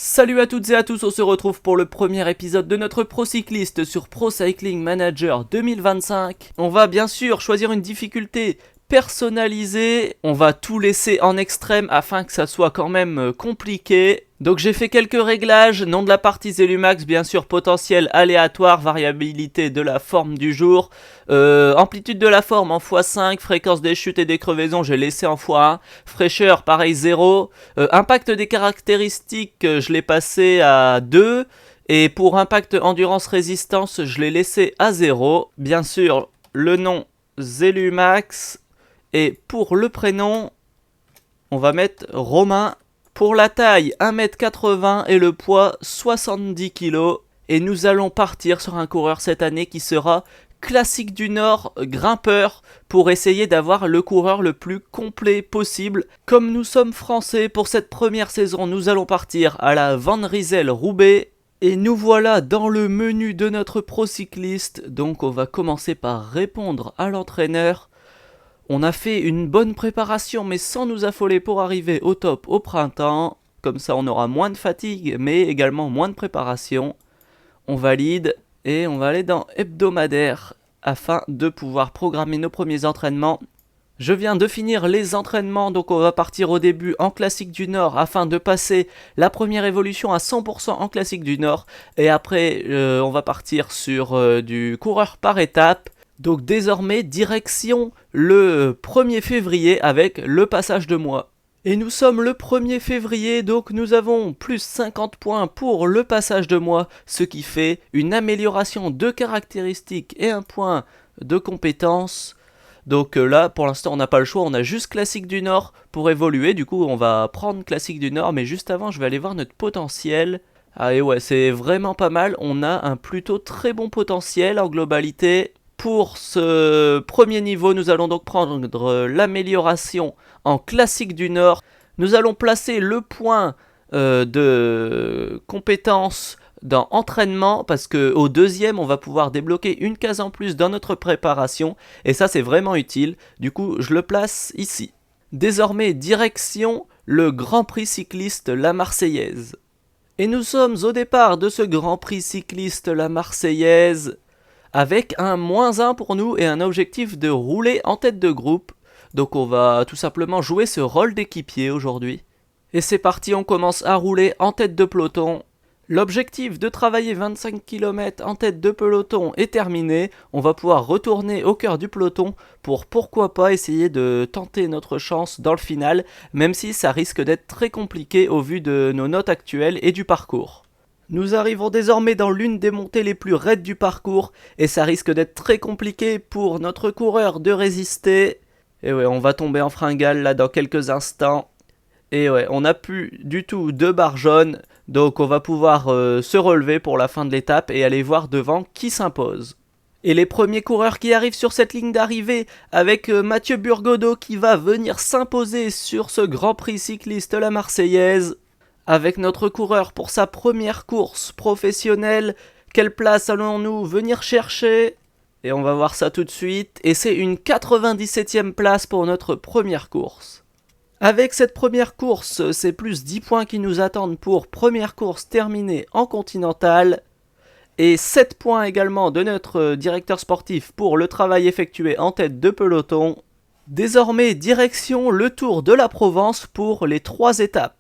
Salut à toutes et à tous, on se retrouve pour le premier épisode de notre Pro Cycliste sur Pro Cycling Manager 2025. On va bien sûr choisir une difficulté personnalisée, on va tout laisser en extrême afin que ça soit quand même compliqué. Donc j'ai fait quelques réglages, nom de la partie Zelumax, bien sûr potentiel aléatoire, variabilité de la forme du jour, amplitude de la forme en x5, fréquence des chutes et des crevaisons j'ai laissé en x1, fraîcheur pareil 0, impact des caractéristiques je l'ai passé à 2, et pour impact endurance résistance je l'ai laissé à 0, bien sûr le nom Zelumax, et pour le prénom on va mettre Romain. Pour la taille, 1m80 et le poids, 70 kg. Et nous allons partir sur un coureur cette année qui sera classique du Nord, grimpeur, pour essayer d'avoir le coureur le plus complet possible. Comme nous sommes français, pour cette première saison, nous allons partir à la Van Rysel-Roubaix. Et nous voilà dans le menu de notre pro cycliste. Donc on va commencer par répondre à l'entraîneur. On a fait une bonne préparation mais sans nous affoler pour arriver au top au printemps. Comme ça on aura moins de fatigue mais également moins de préparation. On valide et on va aller dans hebdomadaire afin de pouvoir programmer nos premiers entraînements. Je viens de finir les entraînements, donc on va partir au début en classique du Nord afin de passer la première évolution à 100% en classique du Nord. Et après on va partir sur du coureur par étape. Donc désormais, direction le 1er février avec le passage de mois. Et nous sommes le 1er février, donc nous avons plus 50 points pour le passage de mois, ce qui fait une amélioration de caractéristiques et un point de compétence. Donc là, pour l'instant, on n'a pas le choix, on a juste Classique du Nord pour évoluer. Du coup, on va prendre Classique du Nord, mais juste avant, je vais aller voir notre potentiel. Ah et ouais, c'est vraiment pas mal, on a un plutôt très bon potentiel en globalité. Pour ce premier niveau, nous allons donc prendre l'amélioration en classique du Nord. Nous allons placer le point de compétence dans entraînement parce qu'au deuxième, on va pouvoir débloquer une case en plus dans notre préparation. Et ça, c'est vraiment utile. Du coup, je le place ici. Désormais, direction le Grand Prix cycliste La Marseillaise. Et nous sommes au départ de ce Grand Prix cycliste La Marseillaise avec un -1 pour nous et un objectif de rouler en tête de groupe. Donc on va tout simplement jouer ce rôle d'équipier aujourd'hui. Et c'est parti, on commence à rouler en tête de peloton. L'objectif de travailler 25 km en tête de peloton est terminé. On va pouvoir retourner au cœur du peloton pour pourquoi pas essayer de tenter notre chance dans le final, même si ça risque d'être très compliqué au vu de nos notes actuelles et du parcours. Nous arrivons désormais dans l'une des montées les plus raides du parcours et ça risque d'être très compliqué pour notre coureur de résister. Et ouais, on va tomber en fringale là dans quelques instants. Et ouais, on n'a plus du tout de barre jaune, donc on va pouvoir se relever pour la fin de l'étape et aller voir devant qui s'impose. Et les premiers coureurs qui arrivent sur cette ligne d'arrivée avec Mathieu Burgodeau qui va venir s'imposer sur ce Grand Prix cycliste La Marseillaise. Avec notre coureur pour sa première course professionnelle, quelle place allons-nous venir chercher? Et on va voir ça tout de suite, et c'est une 97e place pour notre première course. Avec cette première course, c'est plus 10 points qui nous attendent pour première course terminée en continental, et 7 points également de notre directeur sportif pour le travail effectué en tête de peloton. Désormais, direction le Tour de la Provence pour les 3 étapes.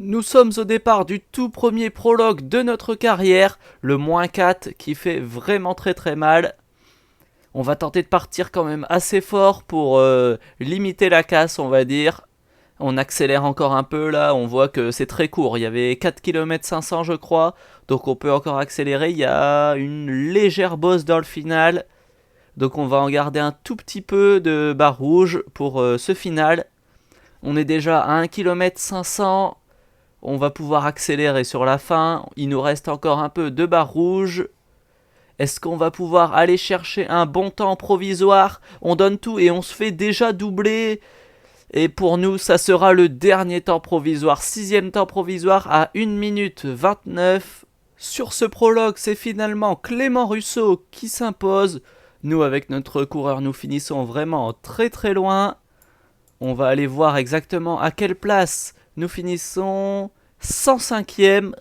Nous sommes au départ du tout premier prologue de notre carrière, le -4 qui fait vraiment très mal. On va tenter de partir quand même assez fort pour limiter la casse, on va dire. On accélère encore un peu là, on voit que c'est très court, il y avait 4 km 500 je crois, donc on peut encore accélérer, il y a une légère bosse dans le final. Donc on va en garder un tout petit peu de barre rouge pour ce final. On est déjà à 1 km 500. On va pouvoir accélérer sur la fin. Il nous reste encore un peu de barre rouge. Est-ce qu'on va pouvoir aller chercher un bon temps provisoire? On donne tout et on se fait déjà doubler. Et pour nous, ça sera le dernier temps provisoire. 6e temps provisoire à 1 minute 29. Sur ce prologue, c'est finalement Clément Russo qui s'impose. Nous, avec notre coureur, nous finissons vraiment très loin. On va aller voir exactement à quelle place nous finissons. 105e.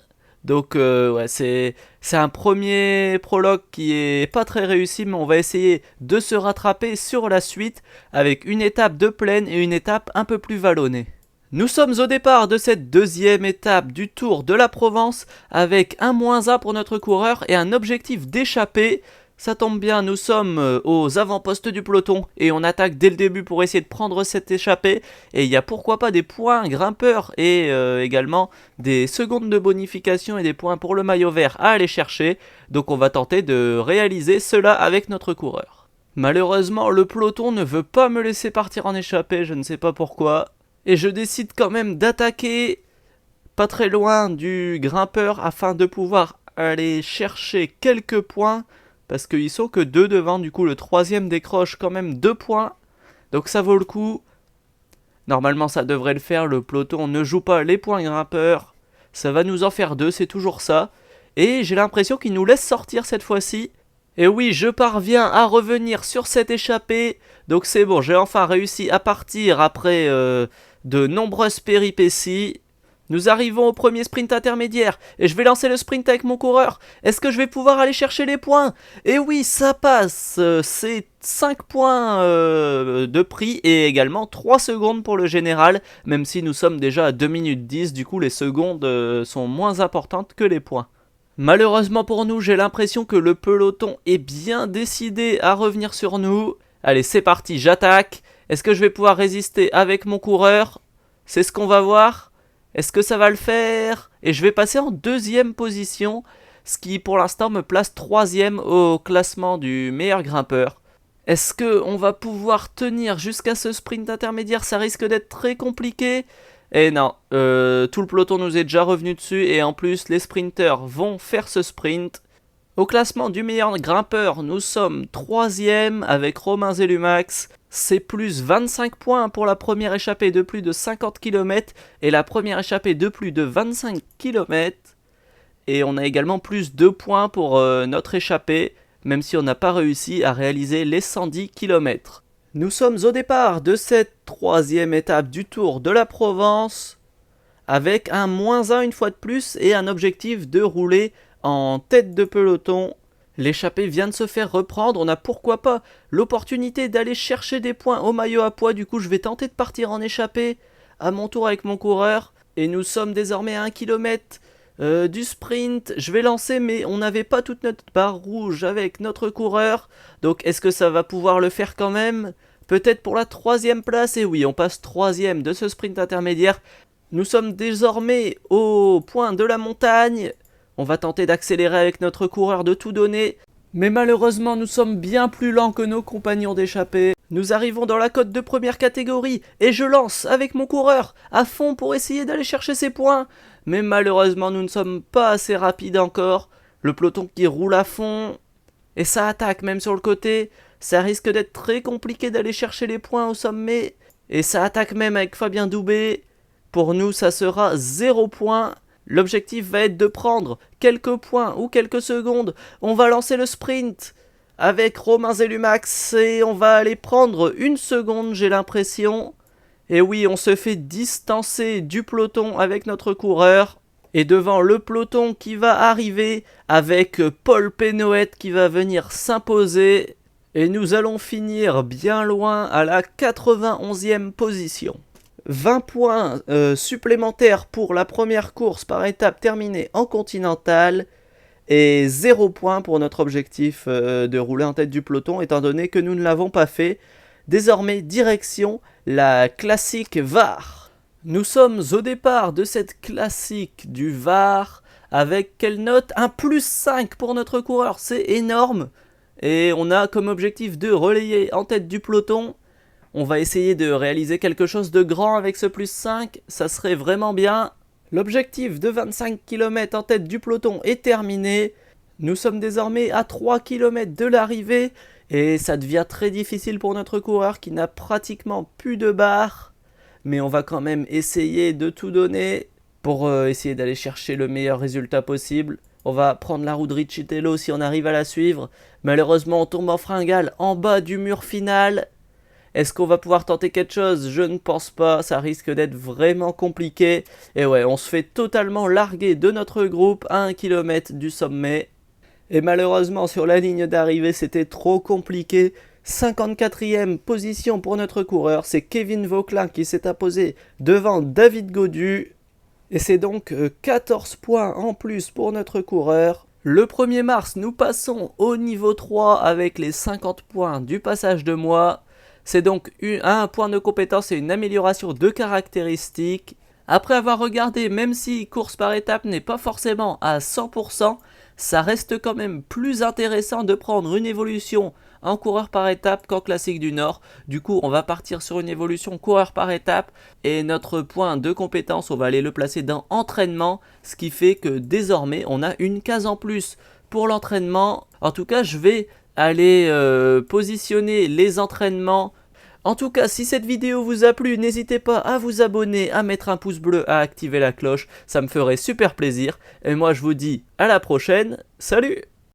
Donc ouais, c'est un premier prologue qui est pas très réussi, mais on va essayer de se rattraper sur la suite avec une étape de plaine et une étape un peu plus vallonnée. Nous sommes au départ de cette deuxième étape du Tour de la Provence avec un -1 pour notre coureur et un objectif d'échappée. Ça tombe bien, nous sommes aux avant-postes du peloton et on attaque dès le début pour essayer de prendre cette échappée. Et il y a pourquoi pas des points grimpeurs et également des secondes de bonification et des points pour le maillot vert à aller chercher. Donc on va tenter de réaliser cela avec notre coureur. Malheureusement, le peloton ne veut pas me laisser partir en échappée, je ne sais pas pourquoi. Et je décide quand même d'attaquer pas très loin du grimpeur afin de pouvoir aller chercher quelques points. Parce qu'ils sont que 2 devant, du coup le troisième décroche quand même 2 points. Donc ça vaut le coup. Normalement ça devrait le faire, le peloton ne joue pas les points grimpeurs. Ça va nous en faire 2, c'est toujours ça. Et j'ai l'impression qu'il nous laisse sortir cette fois-ci. Et oui, je parviens à revenir sur cette échappée. Donc c'est bon, j'ai enfin réussi à partir après de nombreuses péripéties. Nous arrivons au premier sprint intermédiaire et je vais lancer le sprint avec mon coureur. Est-ce que je vais pouvoir aller chercher les points? Et oui, ça passe. C'est 5 points de prix et également 3 secondes pour le général, même si nous sommes déjà à 2 minutes 10, du coup les secondes sont moins importantes que les points. Malheureusement pour nous, j'ai l'impression que le peloton est bien décidé à revenir sur nous. Allez, c'est parti, j'attaque. Est-ce que je vais pouvoir résister avec mon coureur? C'est ce qu'on va voir. Est-ce que ça va le faire? Et je vais passer en deuxième position, ce qui pour l'instant me place troisième au classement du meilleur grimpeur. Est-ce qu'on va pouvoir tenir jusqu'à ce sprint intermédiaire? Ça risque d'être très compliqué. Et non, tout le peloton nous est déjà revenu dessus et en plus les sprinteurs vont faire ce sprint. Au classement du meilleur grimpeur, nous sommes troisième avec Romain Zelumax. C'est plus 25 points pour la première échappée de plus de 50 km et la première échappée de plus de 25 km. Et on a également plus 2 points pour notre échappée, même si on n'a pas réussi à réaliser les 110 km. Nous sommes au départ de cette troisième étape du Tour de la Provence, avec un -1 une fois de plus et un objectif de rouler en tête de peloton. L'échappée vient de se faire reprendre, on a pourquoi pas l'opportunité d'aller chercher des points au maillot à pois, du coup je vais tenter de partir en échappée à mon tour avec mon coureur. Et nous sommes désormais à 1 km du sprint, je vais lancer mais on n'avait pas toute notre barre rouge avec notre coureur. Donc est-ce que ça va pouvoir le faire quand même? Peut-être pour la troisième place, et oui on passe troisième de ce sprint intermédiaire. Nous sommes désormais au point de la montagne. On va tenter d'accélérer avec notre coureur, de tout donner. Mais malheureusement, nous sommes bien plus lents que nos compagnons d'échappée. Nous arrivons dans la côte de première catégorie et je lance avec mon coureur à fond pour essayer d'aller chercher ces points. Mais malheureusement, nous ne sommes pas assez rapides encore. Le peloton qui roule à fond et ça attaque même sur le côté. Ça risque d'être très compliqué d'aller chercher les points au sommet. Et ça attaque même avec Fabien Doubé. Pour nous, ça sera 0 points. L'objectif va être de prendre quelques points ou quelques secondes. On va lancer le sprint avec Romain Zelumax et on va aller prendre 1 seconde, j'ai l'impression. Et oui, on se fait distancer du peloton avec notre coureur. Et devant le peloton qui va arriver avec Paul Pénoët qui va venir s'imposer. Et nous allons finir bien loin à la 91e position. 20 points supplémentaires pour la première course par étape terminée en continental et 0 points pour notre objectif de rouler en tête du peloton étant donné que nous ne l'avons pas fait. Désormais, direction la classique Var. Nous sommes au départ de cette classique du Var avec quelle note? Un +5 pour notre coureur, c'est énorme. Et on a comme objectif de relayer en tête du peloton. On va essayer de réaliser quelque chose de grand avec ce +5, ça serait vraiment bien. L'objectif de 25 km en tête du peloton est terminé. Nous sommes désormais à 3 km de l'arrivée et ça devient très difficile pour notre coureur qui n'a pratiquement plus de barre. Mais on va quand même essayer de tout donner pour essayer d'aller chercher le meilleur résultat possible. On va prendre la roue de Riccitello si on arrive à la suivre. Malheureusement, on tombe en fringale en bas du mur final. Est-ce qu'on va pouvoir tenter quelque chose? Je ne pense pas, ça risque d'être vraiment compliqué. Et ouais, on se fait totalement larguer de notre groupe à 1 km du sommet. Et malheureusement, sur la ligne d'arrivée, c'était trop compliqué. 54e position pour notre coureur, c'est Kevin Vauquelin qui s'est imposé devant David Gaudu. Et c'est donc 14 points en plus pour notre coureur. Le 1er mars, nous passons au niveau 3 avec les 50 points du passage de moi. C'est donc un point de compétence et une amélioration de caractéristiques. Après avoir regardé, même si course par étape n'est pas forcément à 100%, ça reste quand même plus intéressant de prendre une évolution en coureur par étape qu'en classique du Nord. Du coup, on va partir sur une évolution coureur par étape et notre point de compétence, on va aller le placer dans entraînement, ce qui fait que désormais, on a une case en plus pour l'entraînement. En tout cas, je vais aller positionner les entraînements. En tout cas, si cette vidéo vous a plu, n'hésitez pas à vous abonner, à mettre un pouce bleu, à activer la cloche, ça me ferait super plaisir. Et moi je vous dis à la prochaine, salut!